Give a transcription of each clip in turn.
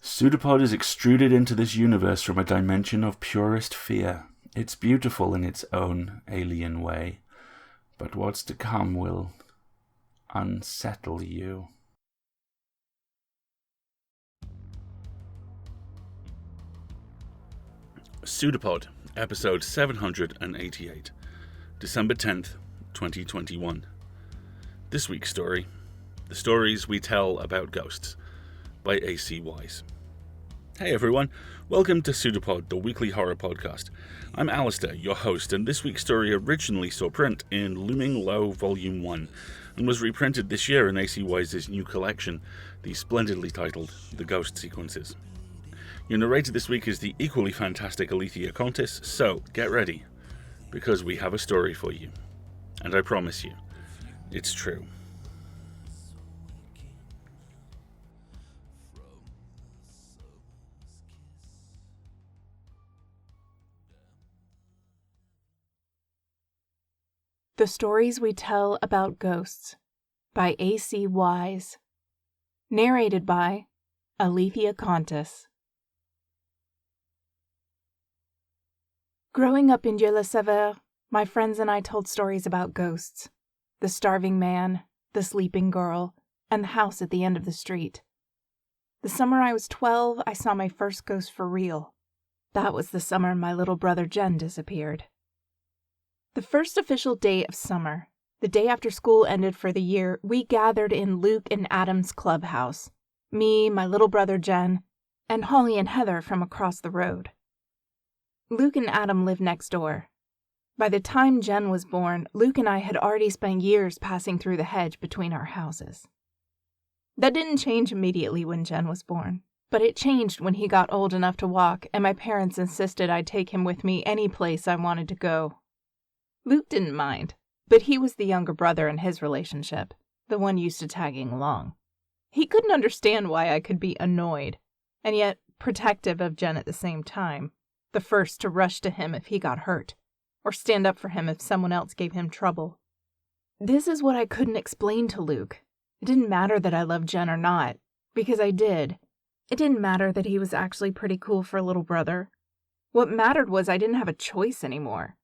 PseudoPod is extruded into this universe from a dimension of purest fear. It's beautiful in its own alien way, but what's to come will unsettle you. PseudoPod, episode 788, December 10th, 2021. This week's story, The Stories We Tell About Ghosts, by A.C. Wise. Hey everyone, welcome to PseudoPod, the weekly horror podcast. I'm Alistair, your host, and this week's story originally saw print in Looming Low Volume 1, and was reprinted this year in A.C. Wise's new collection, the splendidly titled The Ghost Sequences. Your narrator this week is the equally fantastic Alethea Contis, so get ready, because we have a story for you. And I promise you, it's true. The Stories We Tell About Ghosts by A.C. Wise. Narrated by Alethea Contis. Growing up in Dieu-le-Sauveur, my friends and I told stories about ghosts. The starving man, the sleeping girl, and the house at the end of the street. The summer I was 12, I saw my first ghost for real. That was the summer my little brother Jen disappeared. The first official day of summer, the day after school ended for the year, we gathered in Luke and Adam's clubhouse. Me, my little brother Jen, and Holly and Heather from across the road. Luke and Adam lived next door. By the time Jen was born, Luke and I had already spent years passing through the hedge between our houses. That didn't change immediately when Jen was born, but it changed when he got old enough to walk and my parents insisted I'd take him with me any place I wanted to go. Luke didn't mind, but he was the younger brother in his relationship, the one used to tagging along. He couldn't understand why I could be annoyed, and yet protective of Jen at the same time, the first to rush to him if he got hurt, or stand up for him if someone else gave him trouble. This is what I couldn't explain to Luke. It didn't matter that I loved Jen or not, because I did. It didn't matter that he was actually pretty cool for a little brother. What mattered was I didn't have a choice anymore.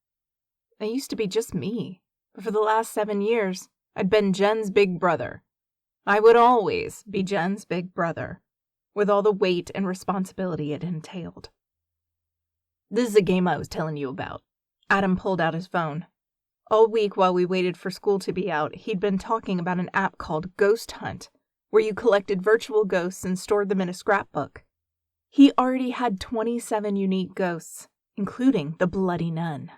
I used to be just me, but for the last 7 years, I'd been Jen's big brother. I would always be Jen's big brother, with all the weight and responsibility it entailed. This is the game I was telling you about. Adam pulled out his phone. All week while we waited for school to be out, he'd been talking about an app called Ghost Hunt, where you collected virtual ghosts and stored them in a scrapbook. He already had 27 unique ghosts, including the Bloody Nun.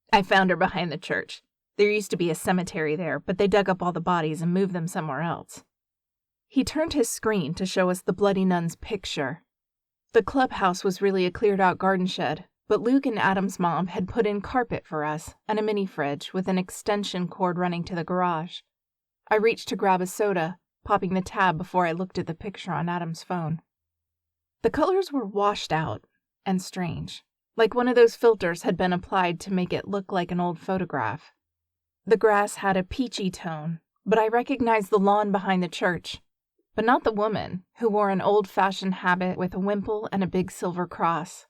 I found her behind the church. There used to be a cemetery there, but they dug up all the bodies and moved them somewhere else. He turned his screen to show us the Bloody Nun's picture. The clubhouse was really a cleared-out garden shed, but Luke and Adam's mom had put in carpet for us and a mini-fridge with an extension cord running to the garage. I reached to grab a soda, popping the tab before I looked at the picture on Adam's phone. The colors were washed out and strange. Like one of those filters had been applied to make it look like an old photograph. The grass had a peachy tone, but I recognized the lawn behind the church, but not the woman, who wore an old-fashioned habit with a wimple and a big silver cross.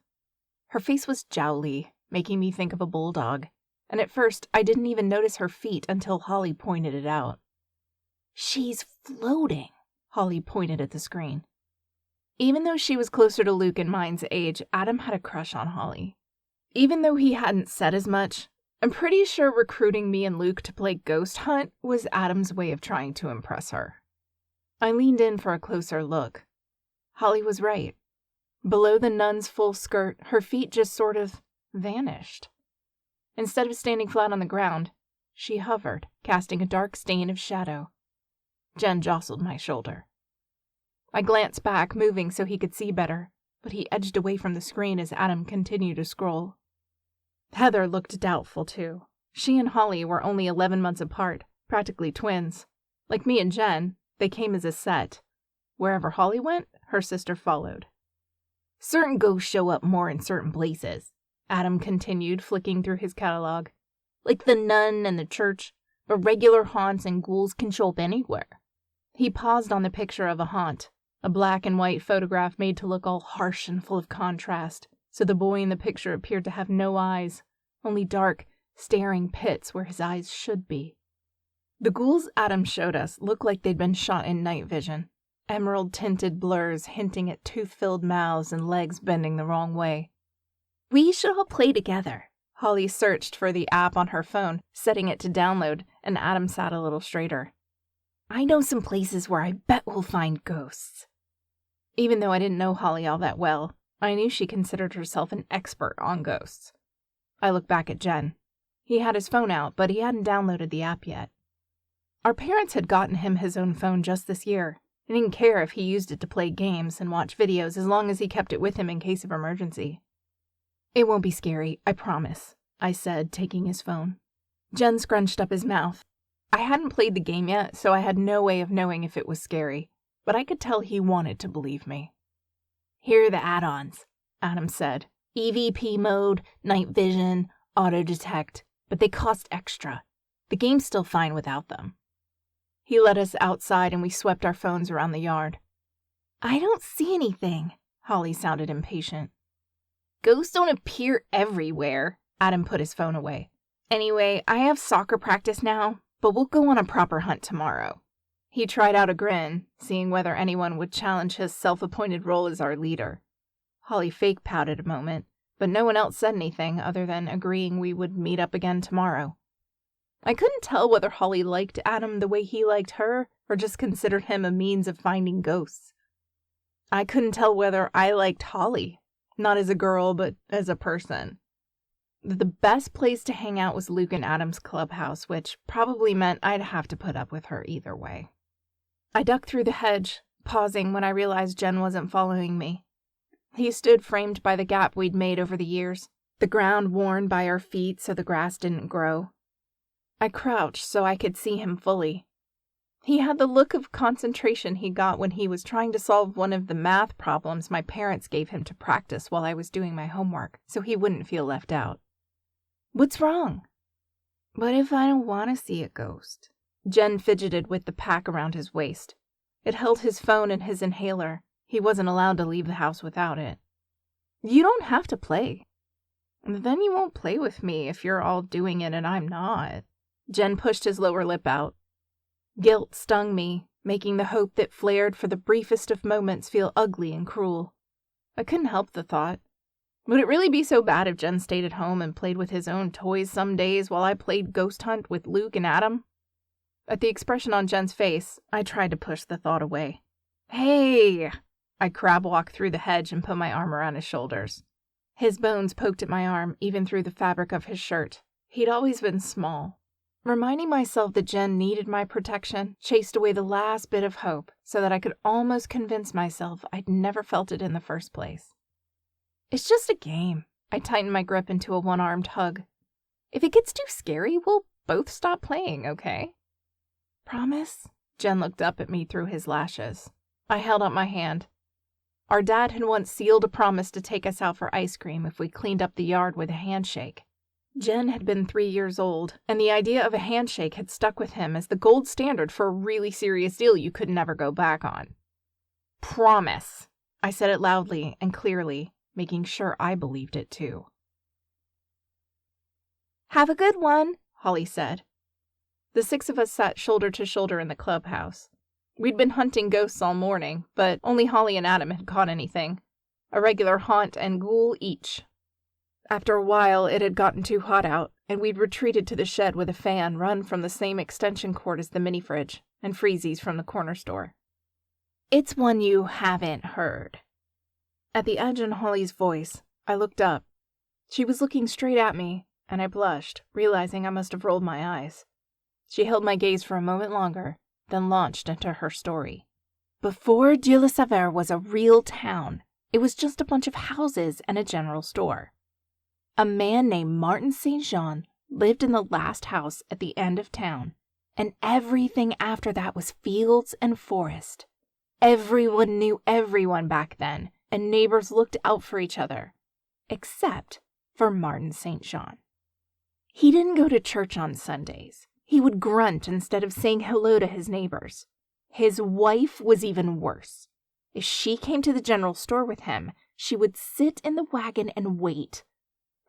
Her face was jowly, making me think of a bulldog, and at first I didn't even notice her feet until Holly pointed it out. "She's floating," Holly pointed at the screen. Even though she was closer to Luke and mine's age, Adam had a crush on Holly. Even though he hadn't said as much, I'm pretty sure recruiting me and Luke to play Ghost Hunt was Adam's way of trying to impress her. I leaned in for a closer look. Holly was right. Below the nun's full skirt, her feet just sort of vanished. Instead of standing flat on the ground, she hovered, casting a dark stain of shadow. Jen jostled my shoulder. I glanced back, moving so he could see better, but he edged away from the screen as Adam continued to scroll. Heather looked doubtful, too. She and Holly were only 11 months apart, practically twins. Like me and Jen, they came as a set. Wherever Holly went, her sister followed. "Certain ghosts show up more in certain places," Adam continued, flicking through his catalog. "Like the nun and the church, but regular haunts and ghouls can show up anywhere." He paused on the picture of a haunt, a black and white photograph made to look all harsh and full of contrast, so the boy in the picture appeared to have no eyes, only dark, staring pits where his eyes should be. The ghouls Adam showed us looked like they'd been shot in night vision, emerald-tinted blurs hinting at tooth-filled mouths and legs bending the wrong way. We should all play together. Holly searched for the app on her phone, setting it to download, and Adam sat a little straighter. I know some places where I bet we'll find ghosts. Even though I didn't know Holly all that well, I knew she considered herself an expert on ghosts. I looked back at Jen. He had his phone out, but he hadn't downloaded the app yet. Our parents had gotten him his own phone just this year. They didn't care if he used it to play games and watch videos as long as he kept it with him in case of emergency. It won't be scary, I promise, I said, taking his phone. Jen scrunched up his mouth. I hadn't played the game yet, so I had no way of knowing if it was scary, but I could tell he wanted to believe me. Here are the add-ons, Adam said. EVP mode, night vision, auto-detect, but they cost extra. The game's still fine without them. He led us outside and we swept our phones around the yard. I don't see anything, Holly sounded impatient. Ghosts don't appear everywhere, Adam put his phone away. Anyway, I have soccer practice now, but we'll go on a proper hunt tomorrow. He tried out a grin, seeing whether anyone would challenge his self-appointed role as our leader. Holly fake pouted a moment, but no one else said anything other than agreeing we would meet up again tomorrow. I couldn't tell whether Holly liked Adam the way he liked her, or just considered him a means of finding ghosts. I couldn't tell whether I liked Holly, not as a girl, but as a person. The best place to hang out was Luke and Adam's clubhouse, which probably meant I'd have to put up with her either way. I ducked through the hedge, pausing when I realized Jen wasn't following me. He stood framed by the gap we'd made over the years, the ground worn by our feet so the grass didn't grow. I crouched so I could see him fully. He had the look of concentration he got when he was trying to solve one of the math problems my parents gave him to practice while I was doing my homework, so he wouldn't feel left out. What's wrong? What if I don't want to see a ghost? Jen fidgeted with the pack around his waist. It held his phone and his inhaler. He wasn't allowed to leave the house without it. You don't have to play. Then you won't play with me if you're all doing it and I'm not. Jen pushed his lower lip out. Guilt stung me, making the hope that flared for the briefest of moments feel ugly and cruel. I couldn't help the thought. Would it really be so bad if Jen stayed at home and played with his own toys some days while I played ghost hunt with Luke and Adam? At the expression on Jen's face, I tried to push the thought away. Hey! I crab-walked through the hedge and put my arm around his shoulders. His bones poked at my arm, even through the fabric of his shirt. He'd always been small. Reminding myself that Jen needed my protection chased away the last bit of hope so that I could almost convince myself I'd never felt it in the first place. It's just a game. I tightened my grip into a one-armed hug. If it gets too scary, we'll both stop playing, okay? Promise? Jen looked up at me through his lashes. I held up my hand. Our dad had once sealed a promise to take us out for ice cream if we cleaned up the yard with a handshake. Jen had been 3 years old, and the idea of a handshake had stuck with him as the gold standard for a really serious deal you could never go back on. Promise. I said it loudly and clearly, making sure I believed it too. Have a good one, Holly said. The 6 of us sat shoulder to shoulder in the clubhouse. We'd been hunting ghosts all morning, but only Holly and Adam had caught anything. A regular haunt and ghoul each. After a while, it had gotten too hot out, and we'd retreated to the shed with a fan run from the same extension cord as the mini-fridge, and freezies from the corner store. It's one you haven't heard. At the edge in Holly's voice, I looked up. She was looking straight at me, and I blushed, realizing I must have rolled my eyes. She held my gaze for a moment longer, then launched into her story. Before Dieu-le-Sauveur was a real town, it was just a bunch of houses and a general store. A man named Martin St. Jean lived in the last house at the end of town, and everything after that was fields and forest. Everyone knew everyone back then, and neighbors looked out for each other, except for Martin St. Jean. He didn't go to church on Sundays. He would grunt instead of saying hello to his neighbors. His wife was even worse. If she came to the general store with him, she would sit in the wagon and wait,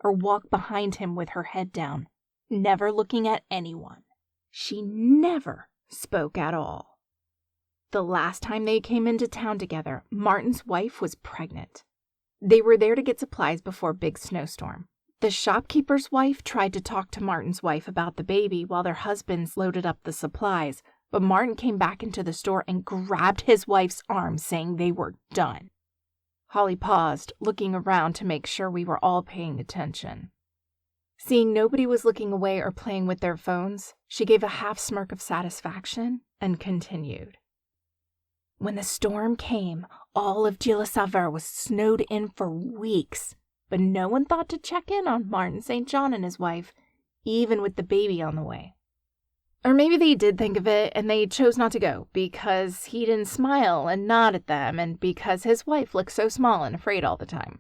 or walk behind him with her head down, never looking at anyone. She never spoke at all. The last time they came into town together, Martin's wife was pregnant. They were there to get supplies before a big snowstorm. The shopkeeper's wife tried to talk to Martin's wife about the baby while their husbands loaded up the supplies, but Martin came back into the store and grabbed his wife's arm, saying they were done. Holly paused, looking around to make sure we were all paying attention. Seeing nobody was looking away or playing with their phones, she gave a half smirk of satisfaction and continued. When the storm came, all of Gilles-Sauveur was snowed in for weeks, but no one thought to check in on Martin St. John and his wife, even with the baby on the way. Or maybe they did think of it and they chose not to go because he didn't smile and nod at them and because his wife looked so small and afraid all the time.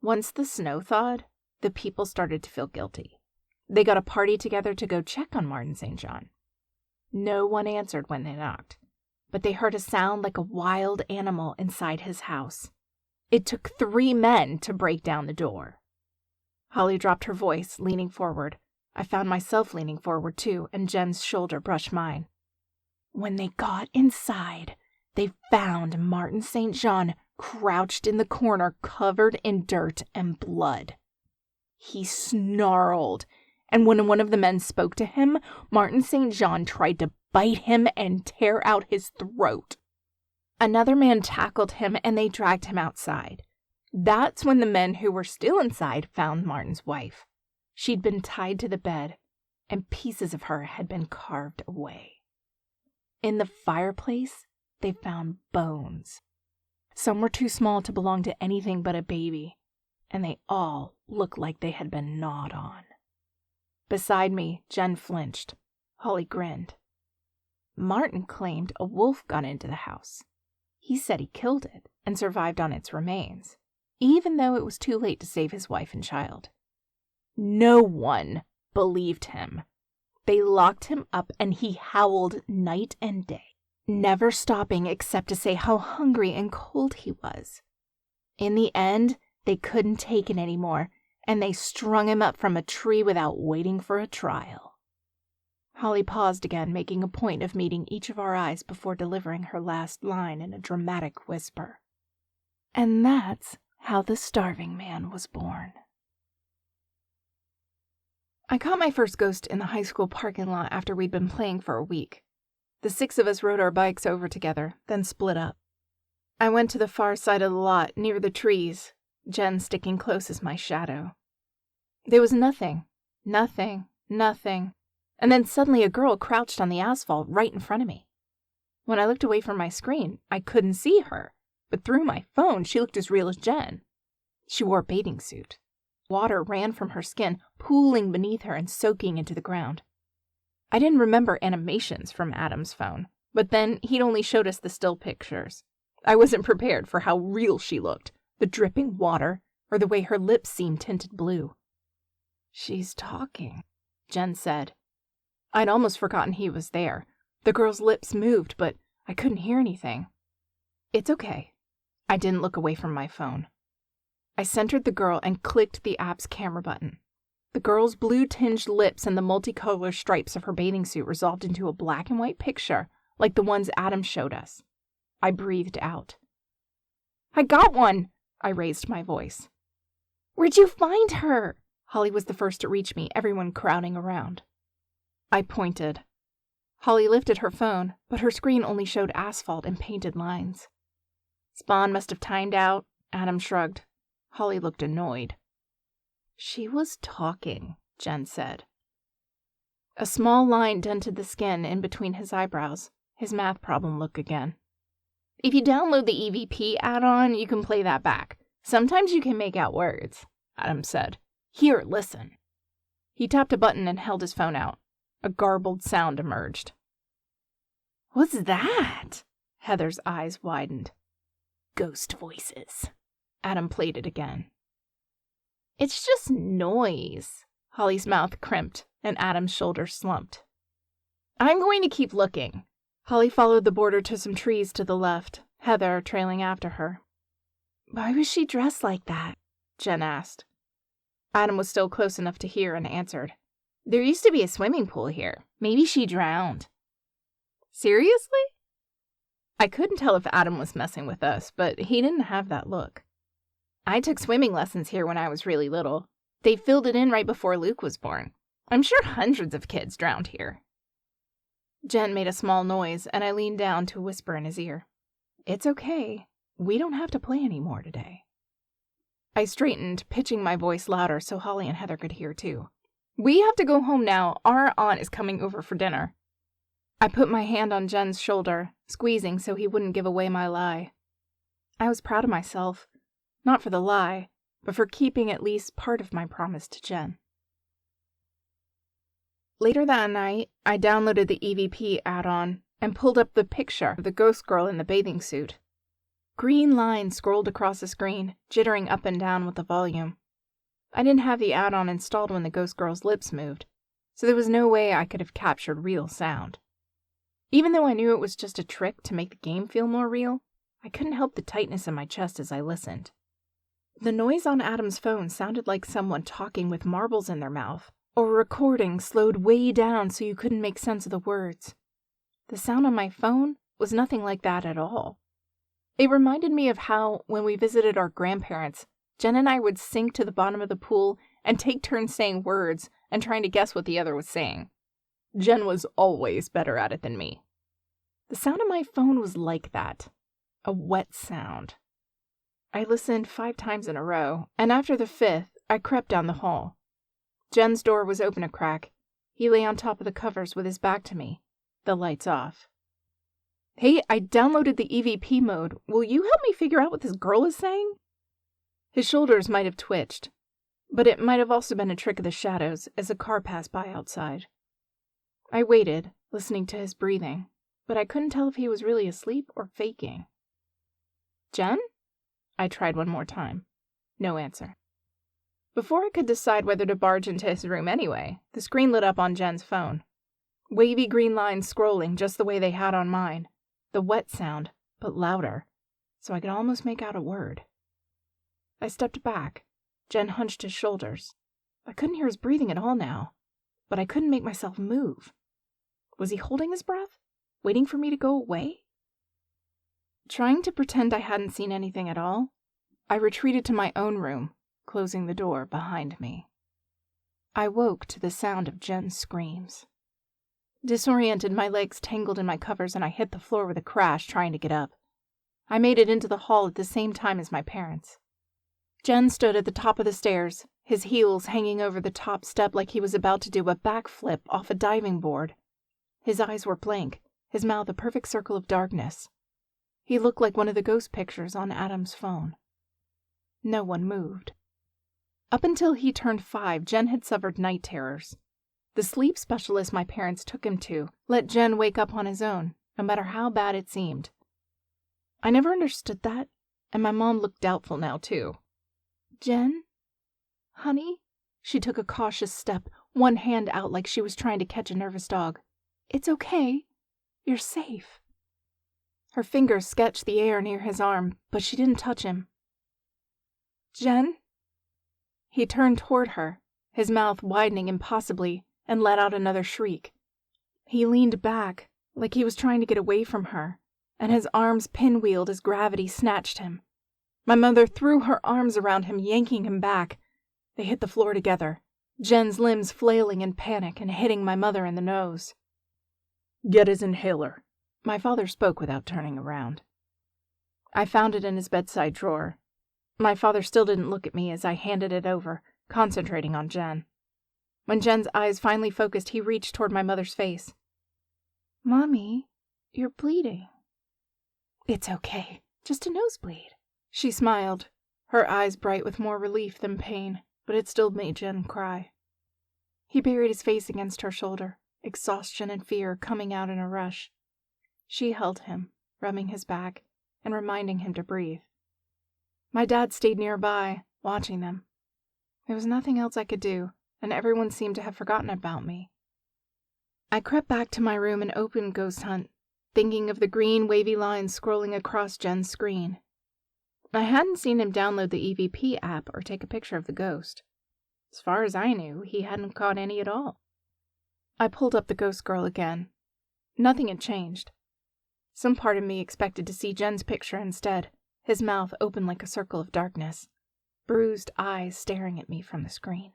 Once the snow thawed, the people started to feel guilty. They got a party together to go check on Martin St. John. No one answered when they knocked, but they heard a sound like a wild animal inside his house. It took 3 men to break down the door. Holly dropped her voice, leaning forward. I found myself leaning forward too, and Jen's shoulder brushed mine. When they got inside, they found Martin St. John crouched in the corner, covered in dirt and blood. He snarled, and when one of the men spoke to him, Martin St. John tried to bite him and tear out his throat. Another man tackled him, and they dragged him outside. That's when the men who were still inside found Martin's wife. She'd been tied to the bed, and pieces of her had been carved away. In the fireplace, they found bones. Some were too small to belong to anything but a baby, and they all looked like they had been gnawed on. Beside me, Jen flinched. Holly grinned. Martin claimed a wolf got into the house. He said he killed it and survived on its remains, even though it was too late to save his wife and child. No one believed him. They locked him up and he howled night and day, never stopping except to say how hungry and cold he was. In the end, they couldn't take it anymore, and they strung him up from a tree without waiting for a trial. Holly paused again, making a point of meeting each of our eyes before delivering her last line in a dramatic whisper. And that's how the starving man was born. I caught my first ghost in the high school parking lot after we'd been playing for a week. The 6 of us rode our bikes over together, then split up. I went to the far side of the lot, near the trees, Jen sticking close as my shadow. There was nothing. And then suddenly a girl crouched on the asphalt right in front of me. When I looked away from my screen, I couldn't see her, but through my phone, she looked as real as Jen. She wore a bathing suit. Water ran from her skin, pooling beneath her and soaking into the ground. I didn't remember animations from Adam's phone, but then he'd only showed us the still pictures. I wasn't prepared for how real she looked, the dripping water, or the way her lips seemed tinted blue. "She's talking," Jen said. I'd almost forgotten he was there. The girl's lips moved, but I couldn't hear anything. "It's okay." I didn't look away from my phone. I centered the girl and clicked the app's camera button. The girl's blue-tinged lips and the multicolored stripes of her bathing suit resolved into a black and white picture, like the ones Adam showed us. I breathed out. "I got one!" I raised my voice. "Where'd you find her?" Holly was the first to reach me, everyone crowding around. I pointed. Holly lifted her phone, but her screen only showed asphalt and painted lines. "Spawn must have timed out," Adam shrugged. Holly looked annoyed. "She was talking," Jen said. A small line dented the skin in between his eyebrows. His math problem look again. "If you download the EVP add-on, you can play that back. Sometimes you can make out words," Adam said. "Here, listen." He tapped a button and held his phone out. A garbled sound emerged. "What's that?" Heather's eyes widened. "Ghost voices." Adam played it again. "It's just noise." Holly's mouth crimped and Adam's shoulders slumped. "I'm going to keep looking." Holly followed the border to some trees to the left, Heather trailing after her. "Why was she dressed like that?" Jen asked. Adam was still close enough to hear and answered. "There used to be a swimming pool here. Maybe she drowned." "Seriously?" I couldn't tell if Adam was messing with us, but he didn't have that look. "I took swimming lessons here when I was really little. They filled it in right before Luke was born. I'm sure hundreds of kids drowned here." Jen made a small noise, and I leaned down to whisper in his ear. "It's okay. We don't have to play anymore today." I straightened, pitching my voice louder so Holly and Heather could hear too. "We have to go home now. Our aunt is coming over for dinner." I put my hand on Jen's shoulder, squeezing so he wouldn't give away my lie. I was proud of myself, not for the lie, but for keeping at least part of my promise to Jen. Later that night, I downloaded the EVP add-on and pulled up the picture of the ghost girl in the bathing suit. Green lines scrolled across the screen, jittering up and down with the volume. I didn't have the add-on installed when the ghost girl's lips moved, so there was no way I could have captured real sound. Even though I knew it was just a trick to make the game feel more real, I couldn't help the tightness in my chest as I listened. The noise on Adam's phone sounded like someone talking with marbles in their mouth, or a recording slowed way down so you couldn't make sense of the words. The sound on my phone was nothing like that at all. It reminded me of how, when we visited our grandparents, Jen and I would sink to the bottom of the pool and take turns saying words and trying to guess what the other was saying. Jen was always better at it than me. The sound on my phone was like that, a wet sound. I listened 5 times in a row, and after the 5th, I crept down the hall. Jen's door was open a crack. He lay on top of the covers with his back to me, the lights off. "Hey, I downloaded the EVP mode. Will you help me figure out what this girl is saying?" His shoulders might have twitched, but it might have also been a trick of the shadows as a car passed by outside. I waited, listening to his breathing, but I couldn't tell if he was really asleep or faking. "Jen?" I tried one more time. No answer. Before I could decide whether to barge into his room anyway, the screen lit up on Jen's phone. Wavy green lines scrolling just the way they had on mine. The wet sound, but louder, so I could almost make out a word. I stepped back. Jen hunched his shoulders. I couldn't hear his breathing at all now, but I couldn't make myself move. Was he holding his breath? Waiting for me to go away? Trying to pretend I hadn't seen anything at all, I retreated to my own room, closing the door behind me. I woke to the sound of Jen's screams. Disoriented, my legs tangled in my covers and I hit the floor with a crash trying to get up. I made it into the hall at the same time as my parents. Jen stood at the top of the stairs, his heels hanging over the top step like he was about to do a backflip off a diving board. His eyes were blank, his mouth a perfect circle of darkness. He looked like one of the ghost pictures on Adam's phone. No one moved. Up until he turned 5, Jen had suffered night terrors. The sleep specialist my parents took him to let Jen wake up on his own, no matter how bad it seemed. I never understood that, and my mom looked doubtful now, too. "Jen? Honey?" She took a cautious step, one hand out like she was trying to catch a nervous dog. "It's okay. You're safe." Her fingers sketched the air near his arm, but she didn't touch him. "Jen?" He turned toward her, his mouth widening impossibly, and let out another shriek. He leaned back, like he was trying to get away from her, and his arms pinwheeled as gravity snatched him. My mother threw her arms around him, yanking him back. They hit the floor together, Jen's limbs flailing in panic and hitting my mother in the nose. "Get his inhaler," my father spoke without turning around. I found it in his bedside drawer. My father still didn't look at me as I handed it over, concentrating on Jen. When Jen's eyes finally focused, he reached toward my mother's face. "Mommy, you're bleeding." "It's okay, just a nosebleed." She smiled, her eyes bright with more relief than pain, but it still made Jen cry. He buried his face against her shoulder, exhaustion and fear coming out in a rush. She held him, rubbing his back and reminding him to breathe. My dad stayed nearby, watching them. There was nothing else I could do, and everyone seemed to have forgotten about me. I crept back to my room and opened Ghost Hunt. thinking of the green wavy lines scrolling across Jen's screen. I hadn't seen him download the EVP app or take a picture of the ghost. As far as I knew, he hadn't caught any at all. I pulled up the ghost girl again. Nothing had changed. Some part of me expected to see Jen's picture instead, his mouth open like a circle of darkness, bruised eyes staring at me from the screen.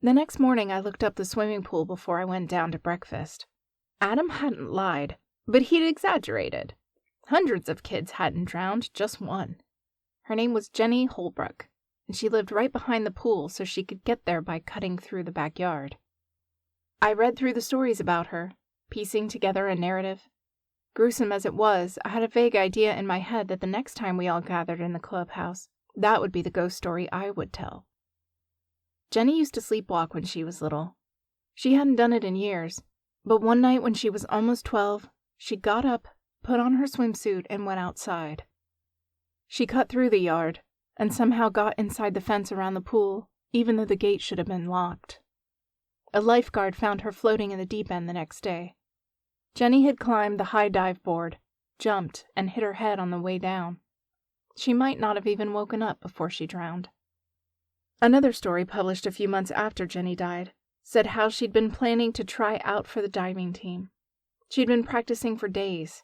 The next morning, I looked up the swimming pool before I went down to breakfast. Adam hadn't lied, but he'd exaggerated. Hundreds of kids hadn't drowned, just one. Her name was Jenny Holbrook, and she lived right behind the pool so she could get there by cutting through the backyard. I read through the stories about her, piecing together a narrative. Gruesome as it was, I had a vague idea in my head that the next time we all gathered in the clubhouse, that would be the ghost story I would tell. Jenny used to sleepwalk when she was little. She hadn't done it in years, but one night when she was almost 12, she got up, put on her swimsuit, and went outside. She cut through the yard, and somehow got inside the fence around the pool, even though the gate should have been locked. A lifeguard found her floating in the deep end the next day. Jenny had climbed the high dive board, jumped, and hit her head on the way down. She might not have even woken up before she drowned. Another story published a few months after Jenny died said how she'd been planning to try out for the diving team. She'd been practicing for days.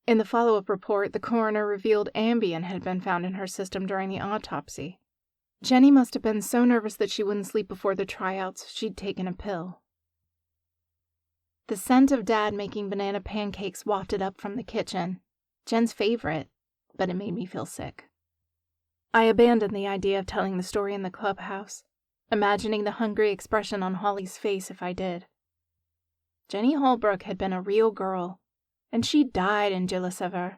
In the follow-up report, the coroner revealed Ambien had been found in her system during the autopsy. Jenny must have been so nervous that she wouldn't sleep before the tryouts, she'd taken a pill. The scent of Dad making banana pancakes wafted up from the kitchen. Jen's favorite, but it made me feel sick. I abandoned the idea of telling the story in the clubhouse, imagining the hungry expression on Holly's face if I did. Jenny Holbrook had been a real girl, and she died in Je le Saveur.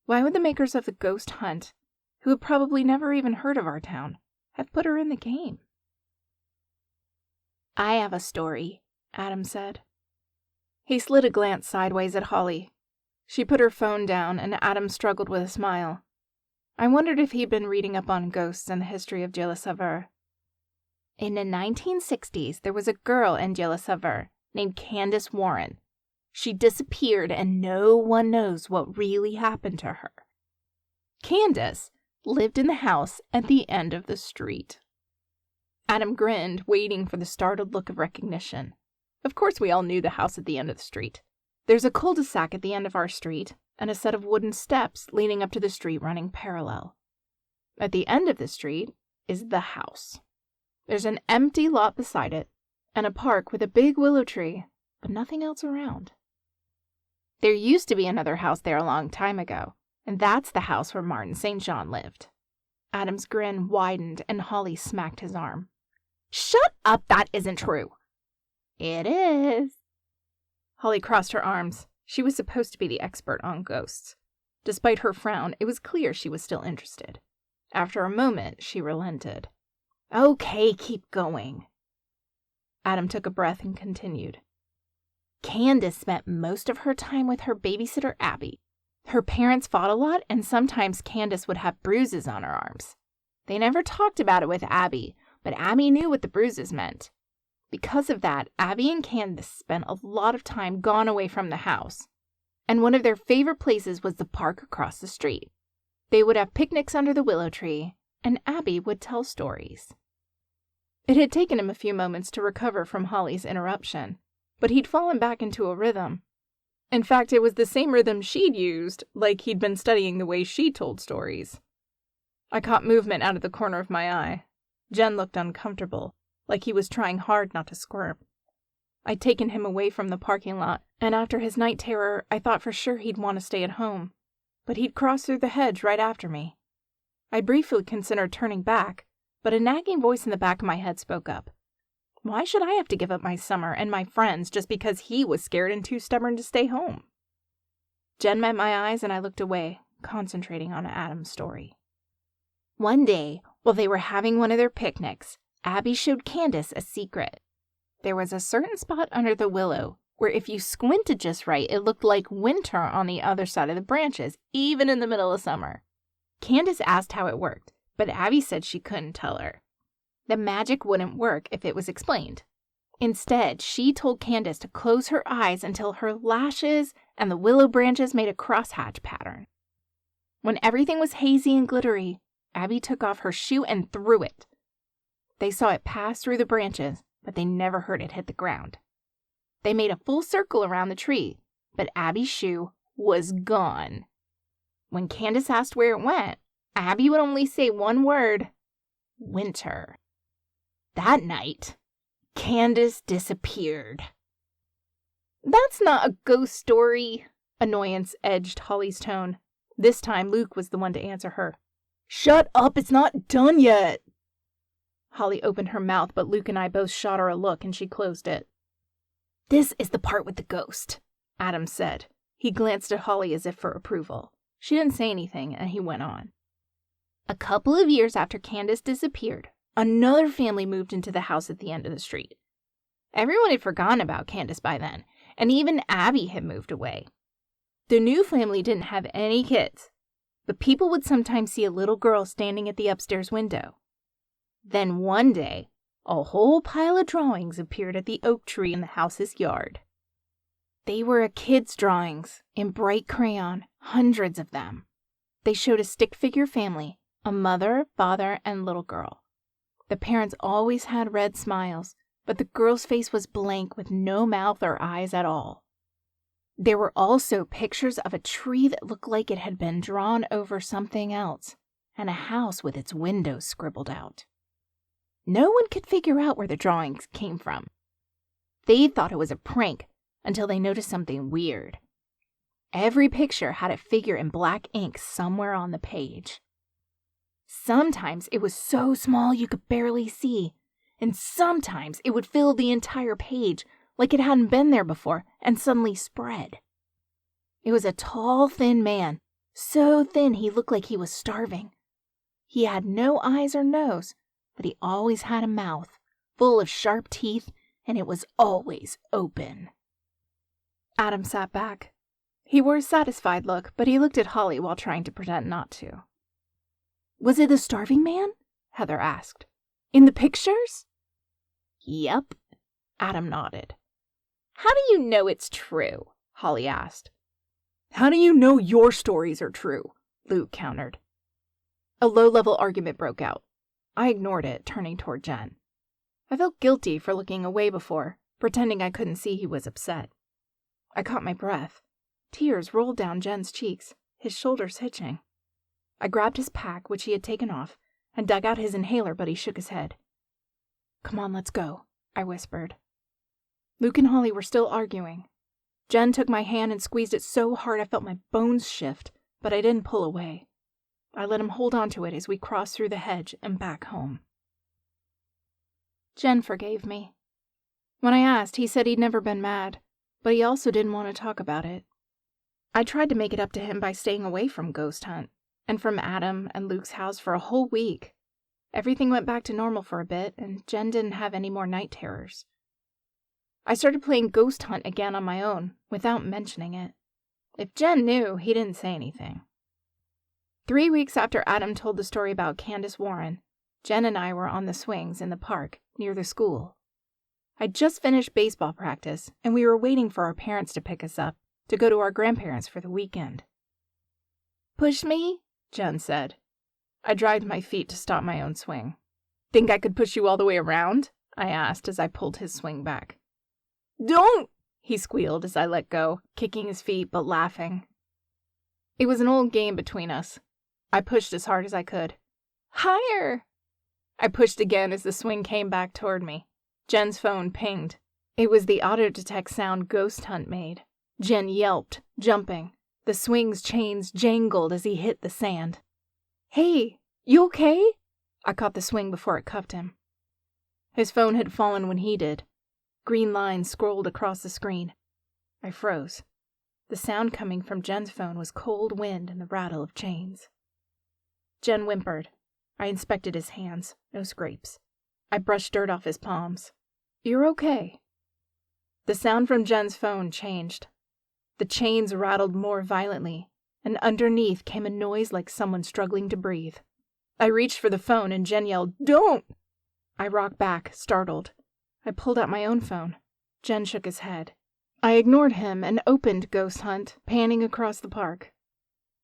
Why would the makers of the Ghost Hunt, who had probably never even heard of our town, have put her in the game? I have a story, Adam said. He slid a glance sideways at Holly. She put her phone down, and Adam struggled with a smile. I wondered if he'd been reading up on ghosts and the history of Je le Saveur. In the 1960s, there was a girl in Je le Saveur named Candace Warren. She disappeared, and no one knows what really happened to her. Candace lived in the house at the end of the street. Adam grinned, waiting for the startled look of recognition. Of course we all knew the house at the end of the street. There's a cul-de-sac at the end of our street, and a set of wooden steps leading up to the street running parallel. At the end of the street is the house. There's an empty lot beside it, and a park with a big willow tree, but nothing else around. There used to be another house there a long time ago, and that's the house where Martin St. John lived. Adam's grin widened, and Holly smacked his arm. Shut up, that isn't true. It is. Holly crossed her arms. She was supposed to be the expert on ghosts. Despite her frown, it was clear she was still interested. After a moment, she relented. Okay, keep going. Adam took a breath and continued. Candace spent most of her time with her babysitter, Abby. Her parents fought a lot, and sometimes Candace would have bruises on her arms. They never talked about it with Abby, but Abby knew what the bruises meant. Because of that, Abby and Candace spent a lot of time gone away from the house, and one of their favorite places was the park across the street. They would have picnics under the willow tree, and Abby would tell stories. It had taken him a few moments to recover from Holly's interruption, but he'd fallen back into a rhythm. In fact, it was the same rhythm she'd used, like he'd been studying the way she told stories. I caught movement out of the corner of my eye. Jen looked uncomfortable, like he was trying hard not to squirm. I'd taken him away from the parking lot, and after his night terror, I thought for sure he'd want to stay at home. But he'd cross through the hedge right after me. I briefly considered turning back, but a nagging voice in the back of my head spoke up. Why should I have to give up my summer and my friends just because he was scared and too stubborn to stay home? Jen met my eyes, and I looked away, concentrating on Adam's story. One day, while they were having one of their picnics, Abby showed Candace a secret. There was a certain spot under the willow where if you squinted just right, it looked like winter on the other side of the branches, even in the middle of summer. Candace asked how it worked, but Abby said she couldn't tell her. The magic wouldn't work if it was explained. Instead, she told Candace to close her eyes until her lashes and the willow branches made a crosshatch pattern. When everything was hazy and glittery, Abby took off her shoe and threw it. They saw it pass through the branches, but they never heard it hit the ground. They made a full circle around the tree, but Abby's shoe was gone. When Candace asked where it went, Abby would only say one word: winter. That night, Candace disappeared. "That's not a ghost story," annoyance edged Holly's tone. This time, Luke was the one to answer her. "Shut up, it's not done yet." Holly opened her mouth, but Luke and I both shot her a look and she closed it. "This is the part with the ghost," Adam said. He glanced at Holly as if for approval. She didn't say anything, and he went on. "A couple of years after Candace disappeared, another family moved into the house at the end of the street. Everyone had forgotten about Candace by then, and even Abby had moved away. The new family didn't have any kids, but people would sometimes see a little girl standing at the upstairs window. Then one day, a whole pile of drawings appeared at the oak tree in the house's yard. They were a kid's drawings, in bright crayon, hundreds of them. They showed a stick figure family, a mother, father, and little girl. The parents always had red smiles, but the girl's face was blank with no mouth or eyes at all. There were also pictures of a tree that looked like it had been drawn over something else, and a house with its windows scribbled out. No one could figure out where the drawings came from. They thought it was a prank until they noticed something weird. Every picture had a figure in black ink somewhere on the page. Sometimes it was so small you could barely see, and sometimes it would fill the entire page like it hadn't been there before and suddenly spread. It was a tall, thin man, so thin he looked like he was starving. He had no eyes or nose, but he always had a mouth full of sharp teeth, and it was always open. Adam sat back. He wore a satisfied look, but he looked at Holly while trying to pretend not to. "Was it the starving man?" Heather asked. "In the pictures?" "Yep," Adam nodded. "How do you know it's true?" Holly asked. "How do you know your stories are true?" Luke countered. A low-level argument broke out. I ignored it, turning toward Jen. I felt guilty for looking away before, pretending I couldn't see he was upset. I caught my breath. Tears rolled down Jen's cheeks, his shoulders hitching. I grabbed his pack, which he had taken off, and dug out his inhaler, but he shook his head. "Come on, let's go," I whispered. Luke and Holly were still arguing. Jen took my hand and squeezed it so hard I felt my bones shift, but I didn't pull away. I let him hold onto it as we crossed through the hedge and back home. Jen forgave me. When I asked, he said he'd never been mad, but he also didn't want to talk about it. I tried to make it up to him by staying away from Ghost Hunt, and from Adam and Luke's house for a whole week. Everything went back to normal for a bit, and Jen didn't have any more night terrors. I started playing Ghost Hunt again on my own, without mentioning it. If Jen knew, he didn't say anything. 3 weeks after Adam told the story about Candace Warren, Jen and I were on the swings in the park near the school. I'd just finished baseball practice, and we were waiting for our parents to pick us up to go to our grandparents' for the weekend. "Push me?" Jen said. I dragged my feet to stop my own swing. "Think I could push you all the way around?" I asked as I pulled his swing back. "Don't!" he squealed as I let go, kicking his feet but laughing. It was an old game between us. I pushed as hard as I could. "Higher!" I pushed again as the swing came back toward me. Jen's phone pinged. It was the auto-detect sound Ghost Hunt made. Jen yelped, jumping. The swing's chains jangled as he hit the sand. "Hey, you okay?" I caught the swing before it cuffed him. His phone had fallen when he did. Green lines scrolled across the screen. I froze. The sound coming from Jen's phone was cold wind and the rattle of chains. Jen whimpered. I inspected his hands. No scrapes. I brushed dirt off his palms. "You're okay." The sound from Jen's phone changed. The chains rattled more violently, and underneath came a noise like someone struggling to breathe. I reached for the phone, and Jen yelled, "Don't!" I rocked back, startled. I pulled out my own phone. Jen shook his head. I ignored him and opened Ghost Hunt, panning across the park.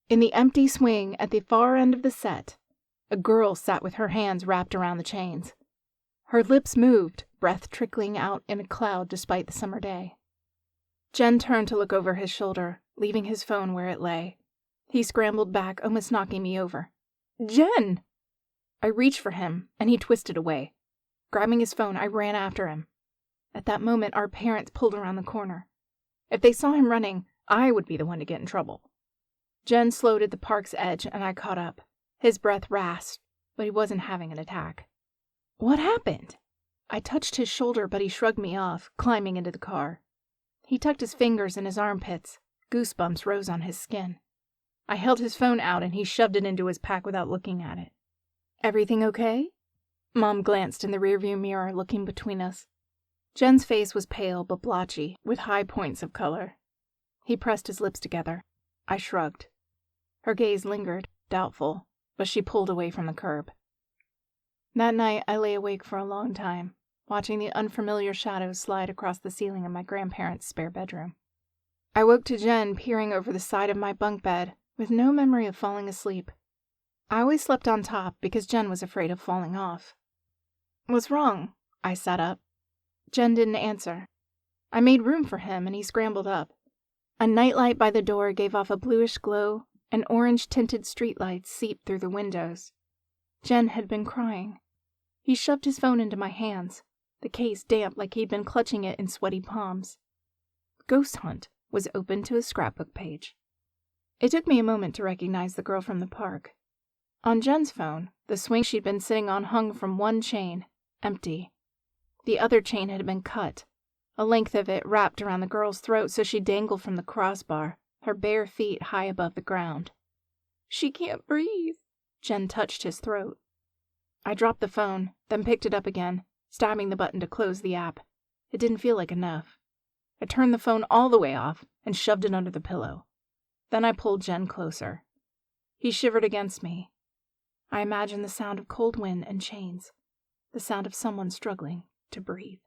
In the empty swing at the far end of the set, a girl sat with her hands wrapped around the chains. Her lips moved, breath trickling out in a cloud despite the summer day. Jen turned to look over his shoulder, leaving his phone where it lay. He scrambled back, almost knocking me over. "Jen!" I reached for him, and he twisted away. Grabbing his phone, I ran after him. At that moment, our parents pulled around the corner. If they saw him running, I would be the one to get in trouble. Jen slowed at the park's edge, and I caught up. His breath rasped, but he wasn't having an attack. "What happened?" I touched his shoulder, but he shrugged me off, climbing into the car. He tucked his fingers in his armpits. Goosebumps rose on his skin. I held his phone out, and he shoved it into his pack without looking at it. "Everything okay?" Mom glanced in the rearview mirror, looking between us. Jen's face was pale but blotchy, with high points of color. He pressed his lips together. I shrugged. Her gaze lingered, doubtful, but she pulled away from the curb. That night, I lay awake for a long time, watching the unfamiliar shadows slide across the ceiling of my grandparents' spare bedroom. I woke to Jen peering over the side of my bunk bed, with no memory of falling asleep. I always slept on top because Jen was afraid of falling off. "What's wrong?" I sat up. Jen didn't answer. I made room for him, and he scrambled up. A nightlight by the door gave off a bluish glow, and orange-tinted streetlights seeped through the windows. Jen had been crying. He shoved his phone into my hands, the case damp like he'd been clutching it in sweaty palms. Ghost Hunt was open to a scrapbook page. It took me a moment to recognize the girl from the park. On Jen's phone, the swing she'd been sitting on hung from one chain, empty. The other chain had been cut, a length of it wrapped around the girl's throat so she dangled from the crossbar, her bare feet high above the ground. "She can't breathe." Jen touched his throat. I dropped the phone, then picked it up again, stabbing the button to close the app. It didn't feel like enough. I turned the phone all the way off and shoved it under the pillow. Then I pulled Jen closer. He shivered against me. I imagined the sound of cold wind and chains, the sound of someone struggling to breathe.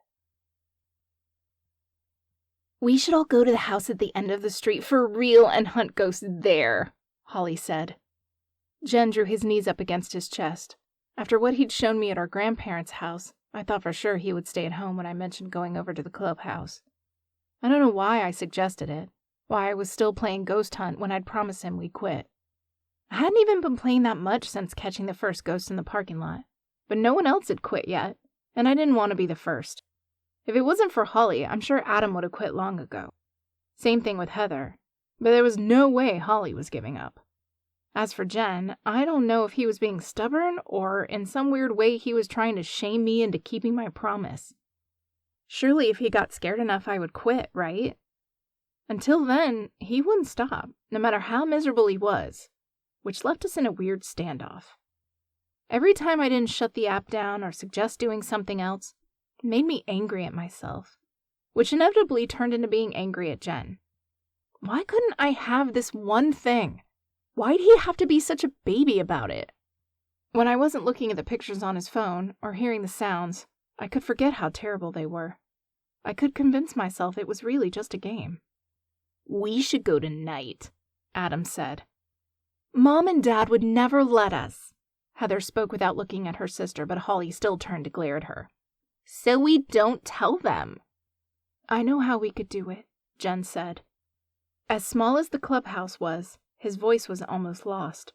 "We should all go to the house at the end of the street for real and hunt ghosts there," Holly said. Jen drew his knees up against his chest. After what he'd shown me at our grandparents' house, I thought for sure he would stay at home when I mentioned going over to the clubhouse. I don't know why I suggested it, why I was still playing Ghost Hunt when I'd promised him we'd quit. I hadn't even been playing that much since catching the first ghost in the parking lot, but no one else had quit yet, and I didn't want to be the first. If it wasn't for Holly, I'm sure Adam would have quit long ago. Same thing with Heather, but there was no way Holly was giving up. As for Jen, I don't know if he was being stubborn or in some weird way he was trying to shame me into keeping my promise. Surely if he got scared enough I would quit, right? Until then, he wouldn't stop, no matter how miserable he was, which left us in a weird standoff. Every time I didn't shut the app down or suggest doing something else, it made me angry at myself, which inevitably turned into being angry at Jen. Why couldn't I have this one thing? Why'd he have to be such a baby about it? When I wasn't looking at the pictures on his phone or hearing the sounds, I could forget how terrible they were. I could convince myself it was really just a game. "We should go tonight," Adam said. "Mom and Dad would never let us." Heather spoke without looking at her sister, but Holly still turned to glare at her. "So we don't tell them." "I know how we could do it," Jen said. As small as the clubhouse was, his voice was almost lost.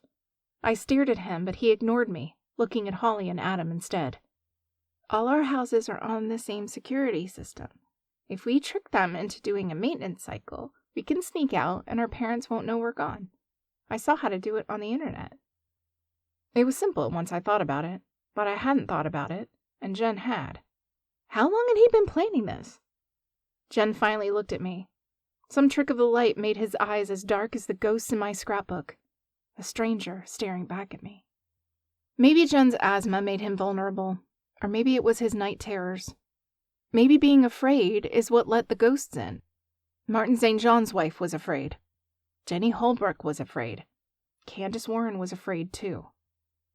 I stared at him, but he ignored me, looking at Holly and Adam instead. "All our houses are on the same security system. If we trick them into doing a maintenance cycle, we can sneak out and our parents won't know we're gone. I saw how to do it on the internet." It was simple once I thought about it, but I hadn't thought about it, and Jen had. How long had he been planning this? Jen finally looked at me. Some trick of the light made his eyes as dark as the ghosts in my scrapbook. A stranger staring back at me. Maybe Jen's asthma made him vulnerable, or maybe it was his night terrors. Maybe being afraid is what let the ghosts in. Martin St. John's wife was afraid. Jenny Holbrook was afraid. Candace Warren was afraid too.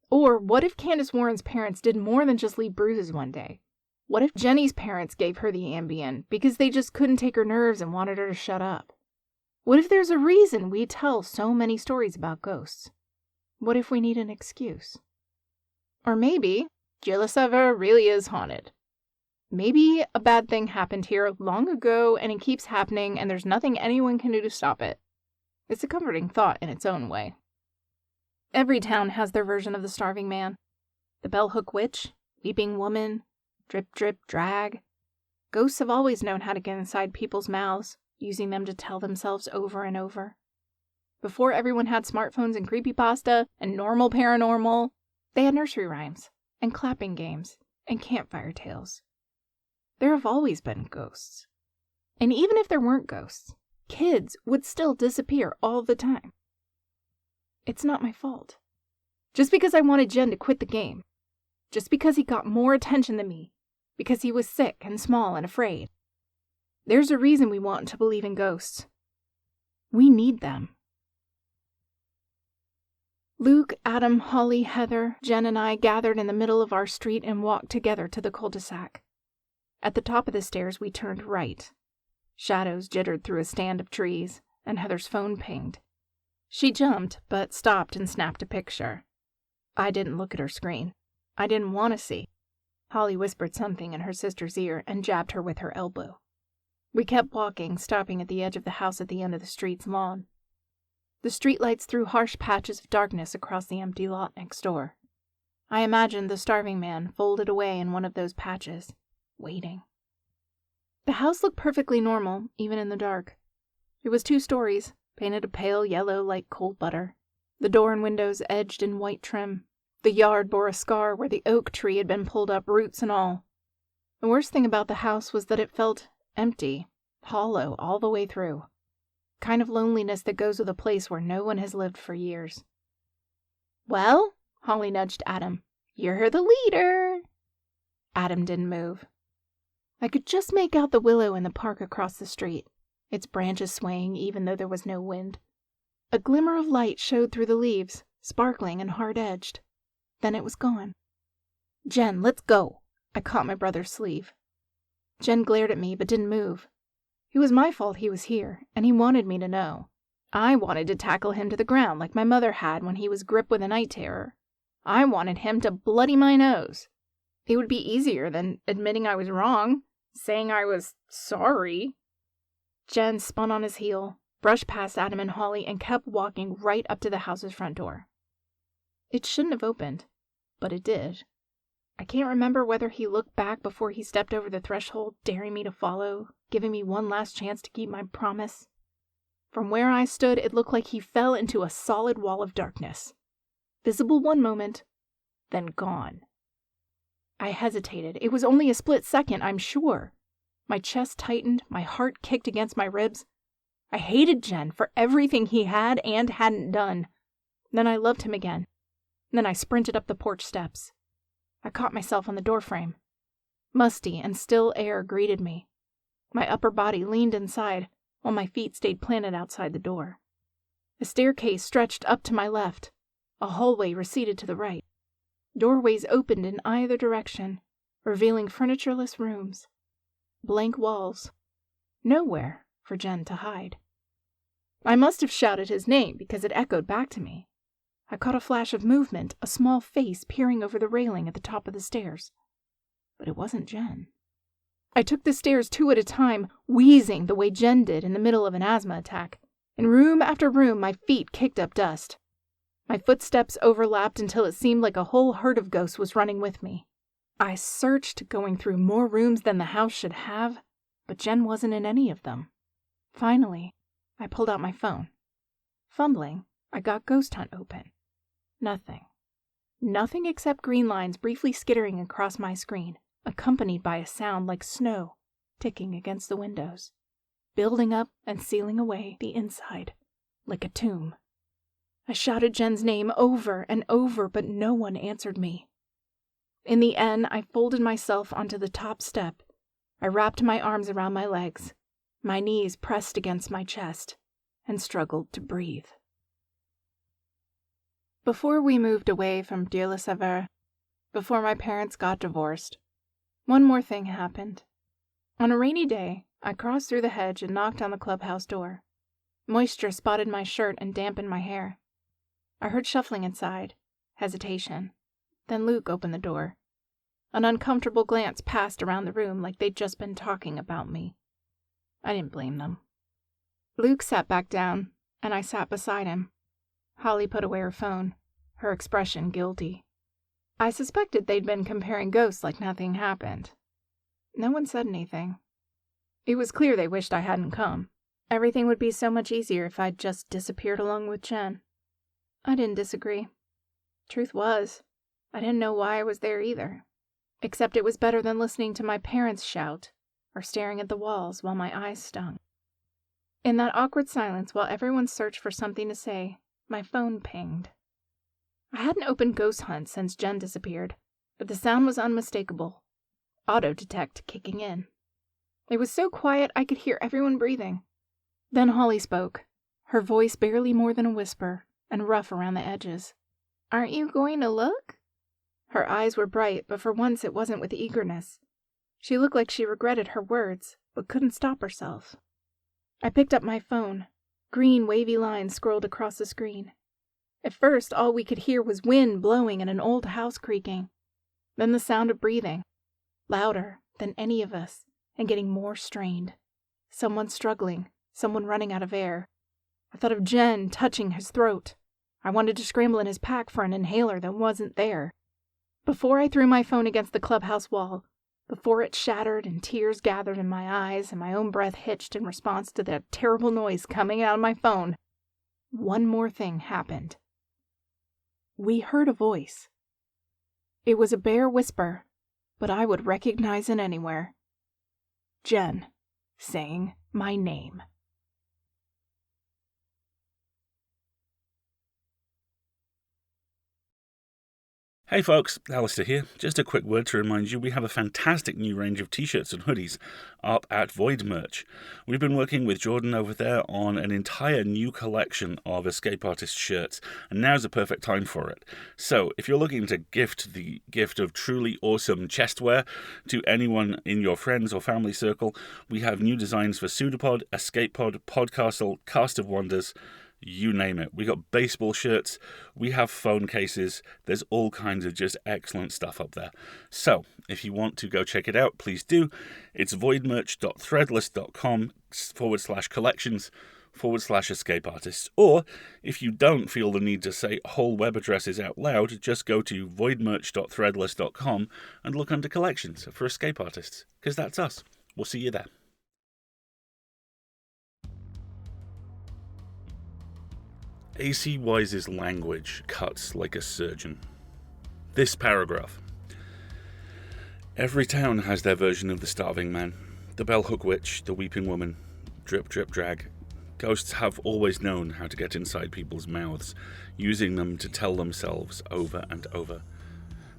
Or what if Candace Warren's parents did more than just leave bruises one day? What if Jenny's parents gave her the Ambien because they just couldn't take her nerves and wanted her to shut up? What if there's a reason we tell so many stories about ghosts? What if we need an excuse? Or maybe Dieu-le-Sauveur really is haunted. Maybe a bad thing happened here long ago and it keeps happening and there's nothing anyone can do to stop it. It's a comforting thought in its own way. Every town has their version of the starving man. The bell-hook witch, weeping woman, drip, drip, drag. Ghosts have always known how to get inside people's mouths, using them to tell themselves over and over. Before everyone had smartphones and creepypasta and normal paranormal, they had nursery rhymes and clapping games and campfire tales. There have always been ghosts. And even if there weren't ghosts, kids would still disappear all the time. It's not my fault. Just because I wanted Jen to quit the game. Just because he got more attention than me. Because he was sick and small and afraid. There's a reason we want to believe in ghosts. We need them. Luke, Adam, Holly, Heather, Jen, and I gathered in the middle of our street and walked together to the cul-de-sac. At the top of the stairs, we turned right. Shadows jittered through a stand of trees, and Heather's phone pinged. She jumped, but stopped and snapped a picture. I didn't look at her screen. I didn't want to see. Holly whispered something in her sister's ear and jabbed her with her elbow. We kept walking, stopping at the edge of the house at the end of the street's lawn. The streetlights threw harsh patches of darkness across the empty lot next door. I imagined the starving man folded away in one of those patches, waiting. The house looked perfectly normal, even in the dark. It was 2 stories, painted a pale yellow like cold butter. The door and windows edged in white trim. The yard bore a scar where the oak tree had been pulled up, roots and all. The worst thing about the house was that it felt empty, hollow all the way through. Kind of loneliness that goes with a place where no one has lived for years. "Well," Holly nudged Adam, "you're the leader." Adam didn't move. I could just make out the willow in the park across the street, its branches swaying even though there was no wind. A glimmer of light showed through the leaves, sparkling and hard-edged. Then it was gone. "Jen, let's go." I caught my brother's sleeve. Jen glared at me but didn't move. It was my fault he was here, and he wanted me to know. I wanted to tackle him to the ground like my mother had when he was gripped with a night terror. I wanted him to bloody my nose. It would be easier than admitting I was wrong, saying I was sorry. Jen spun on his heel, brushed past Adam and Holly, and kept walking right up to the house's front door. It shouldn't have opened, but it did. I can't remember whether he looked back before he stepped over the threshold, daring me to follow, giving me one last chance to keep my promise. From where I stood, it looked like he fell into a solid wall of darkness. Visible one moment, then gone. I hesitated. It was only a split second, I'm sure. My chest tightened, my heart kicked against my ribs. I hated Jen for everything he had and hadn't done. Then I loved him again. Then I sprinted up the porch steps. I caught myself on the doorframe. Musty and still air greeted me. My upper body leaned inside, while my feet stayed planted outside the door. A staircase stretched up to my left. A hallway receded to the right. Doorways opened in either direction, revealing furnitureless rooms. Blank walls. Nowhere for Jen to hide. I must have shouted his name because it echoed back to me. I caught a flash of movement, a small face peering over the railing at the top of the stairs. But it wasn't Jen. I took the stairs 2 at a time, wheezing the way Jen did in the middle of an asthma attack. In room after room, my feet kicked up dust. My footsteps overlapped until it seemed like a whole herd of ghosts was running with me. I searched, going through more rooms than the house should have, but Jen wasn't in any of them. Finally, I pulled out my phone. Fumbling, I got Ghost Hunt open. Nothing. Nothing except green lines briefly skittering across my screen, accompanied by a sound like snow ticking against the windows, building up and sealing away the inside, like a tomb. I shouted Jen's name over and over, but no one answered me. In the end, I folded myself onto the top step. I wrapped my arms around my legs, my knees pressed against my chest, and struggled to breathe. Before we moved away from Dieu-le-Sauveur, before my parents got divorced, One more thing happened. On a rainy day, I crossed through the hedge and knocked on the clubhouse door. Moisture spotted my shirt and dampened my hair. I heard shuffling inside, hesitation. Then Luke opened the door. An uncomfortable glance passed around the room like they'd just been talking about me. I didn't blame them. Luke sat back down, and I sat beside him. Holly put away her phone, her expression guilty. I suspected they'd been comparing ghosts like nothing happened. No one said anything. It was clear they wished I hadn't come. Everything would be so much easier if I'd just disappeared along with Jen. I didn't disagree. Truth was, I didn't know why I was there either. Except it was better than listening to my parents shout or staring at the walls while my eyes stung. In that awkward silence while everyone searched for something to say, my phone pinged. I hadn't opened Ghost Hunt since Jen disappeared, but the sound was unmistakable. Auto-detect kicking in. It was so quiet I could hear everyone breathing. Then Holly spoke, her voice barely more than a whisper, and rough around the edges. "Aren't you going to look?" Her eyes were bright, but for once it wasn't with eagerness. She looked like she regretted her words, but couldn't stop herself. I picked up my phone. Green, wavy lines scrolled across the screen. At first, all we could hear was wind blowing and an old house creaking. Then the sound of breathing, louder than any of us, and getting more strained. Someone struggling, someone running out of air. I thought of Jen touching his throat. I wanted to scramble in his pack for an inhaler that wasn't there. Before I threw my phone against the clubhouse wall, before it shattered and tears gathered in my eyes and my own breath hitched in response to that terrible noise coming out of my phone, one more thing happened. We heard a voice. It was a bare whisper, but I would recognize it anywhere. Jen, saying my name. Hey folks, Alistair here. Just a quick word to remind you we have a fantastic new range of t-shirts and hoodies up at Void Merch. We've been working with Jordan over there on an entire new collection of escape artist shirts, and now's the perfect time for it. So if you're looking to gift the gift of truly awesome chestwear to anyone in your friends or family circle, we have new designs for PseudoPod, Escape Pod, Podcastle, Cast of Wonders, you name it. We got baseball shirts, we have phone cases, there's all kinds of just excellent stuff up there. So, if you want to go check it out, please do. It's voidmerch.threadless.com/collections/escape artists. Or, if you don't feel the need to say whole web addresses out loud, just go to voidmerch.threadless.com and look under collections for escape artists, because that's us. We'll see you there. A.C. Wise's language cuts like a surgeon. This paragraph. Every town has their version of the starving man, the bellhook witch, the weeping woman, drip, drip, drag. Ghosts have always known how to get inside people's mouths, using them to tell themselves over and over.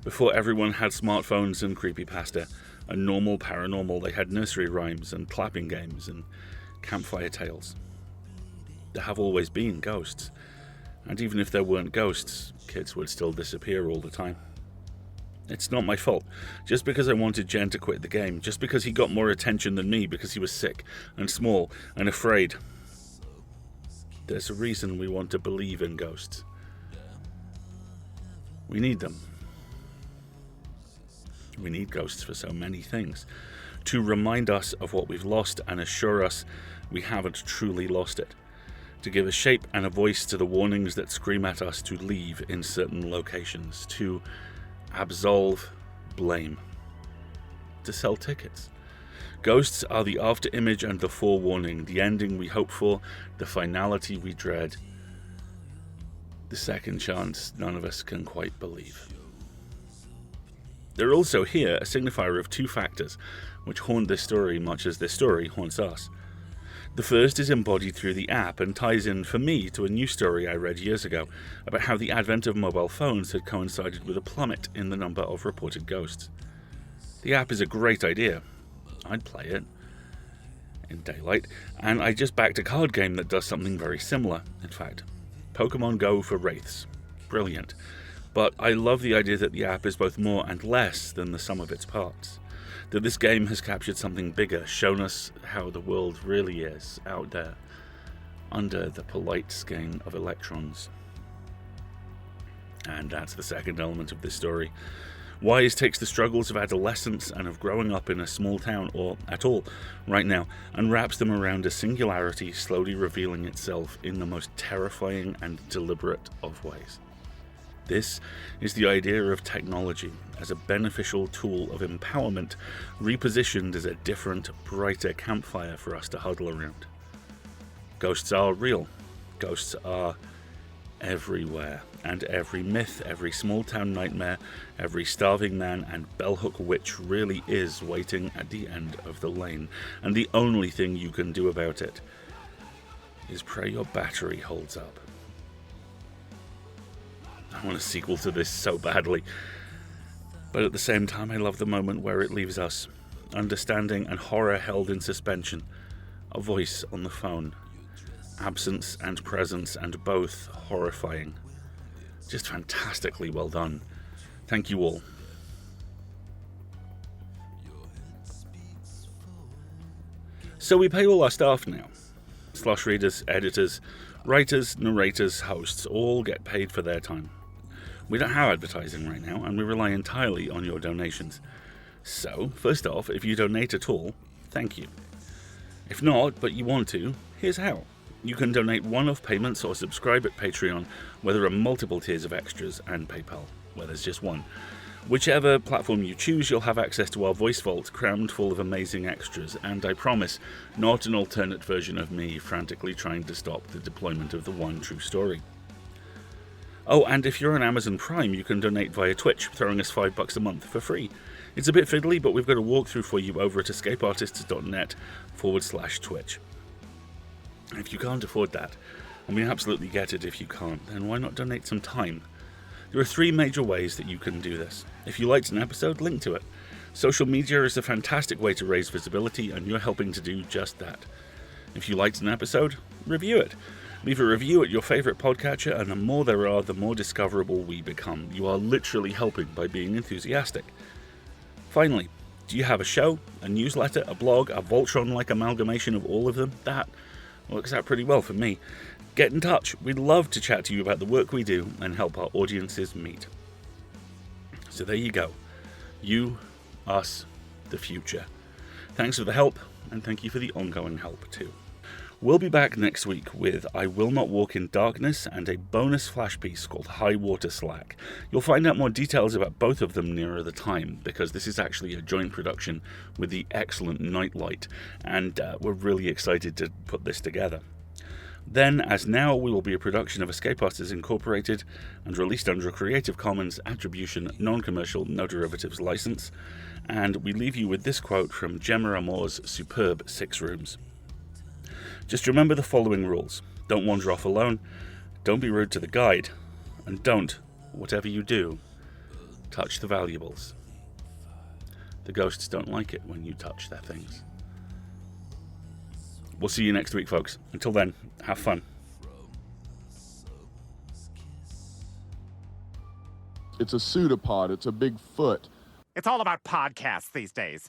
Before everyone had smartphones and creepypasta and normal paranormal, they had nursery rhymes and clapping games and campfire tales. There have always been ghosts. And even if there weren't ghosts, kids would still disappear all the time. It's not my fault. Just because I wanted Jen to quit the game, just because he got more attention than me because he was sick and small and afraid. There's a reason we want to believe in ghosts. We need them. We need ghosts for so many things. To remind us of what we've lost and assure us we haven't truly lost it. To give a shape and a voice to the warnings that scream at us to leave in certain locations, to absolve blame, to sell tickets. Ghosts are the after image and the forewarning, the ending we hope for, the finality we dread, the second chance none of us can quite believe. They're also here a signifier of two factors, which haunt this story much as this story haunts us. The first is embodied through the app and ties in, for me, to a news story I read years ago about how the advent of mobile phones had coincided with a plummet in the number of reported ghosts. The app is a great idea. I'd play it in daylight, and I just backed a card game that does something very similar, in fact. Pokemon Go for Wraiths. Brilliant. But I love the idea that the app is both more and less than the sum of its parts. that this game has captured something bigger, shown us how the world really is out there, under the polite skein of electrons. And that's the second element of this story. Wise takes the struggles of adolescence and of growing up in a small town, or at all, right now, and wraps them around a singularity slowly revealing itself in the most terrifying and deliberate of ways. This is the idea of technology as a beneficial tool of empowerment, repositioned as a different, brighter campfire for us to huddle around. Ghosts are real. Ghosts are everywhere. And every myth, every small-town nightmare, every starving man and bellhook witch really is waiting at the end of the lane. And the only thing you can do about it is pray your battery holds up. I want a sequel to this so badly. But at the same time, I love the moment where it leaves us, understanding and horror held in suspension, a voice on the phone, absence and presence, and both horrifying. Just fantastically well done. Thank you all. So we pay all our staff now. Slosh readers, editors, writers, narrators, hosts, all get paid for their time. We don't have advertising right now, and we rely entirely on your donations. So, first off, if you donate at all, thank you. If not, but you want to, here's how. You can donate one-off payments or subscribe at Patreon, where there are multiple tiers of extras, and PayPal, where there's just one. Whichever platform you choose, you'll have access to our voice vault, crammed full of amazing extras, and I promise, not an alternate version of me frantically trying to stop the deployment of the one true story. Oh, and if you're on Amazon Prime, you can donate via Twitch, throwing us $5 a month for free. It's a bit fiddly, but we've got a walkthrough for you over at escapeartists.net/Twitch. If you can't afford that, and we absolutely get it if you can't, then why not donate some time? There are 3 major ways that you can do this. If you liked an episode, link to it. Social media is a fantastic way to raise visibility, and you're helping to do just that. If you liked an episode, review it. Leave a review at your favourite podcatcher, and the more there are, the more discoverable we become. You are literally helping by being enthusiastic. Finally, do you have a show, a newsletter, a blog, a Voltron-like amalgamation of all of them? That works out pretty well for me. Get in touch. We'd love to chat to you about the work we do and help our audiences meet. So there you go. You, us, the future. Thanks for the help, and thank you for the ongoing help too. We'll be back next week with I Will Not Walk in Darkness and a bonus flash piece called High Water Slack. You'll find out more details about both of them nearer the time, because this is actually a joint production with the excellent Nightlight, and we're really excited to put this together. Then, as now, we will be a production of Escape Artists Incorporated and released under a Creative Commons Attribution Non-Commercial No Derivatives license, and we leave you with this quote from Gemma Amor's superb 6 Rooms. Just remember the following rules. Don't wander off alone, don't be rude to the guide, and don't, whatever you do, touch the valuables. The ghosts don't like it when you touch their things. We'll see you next week, folks. Until then, have fun. It's a PseudoPod. It's a big foot. It's all about podcasts these days.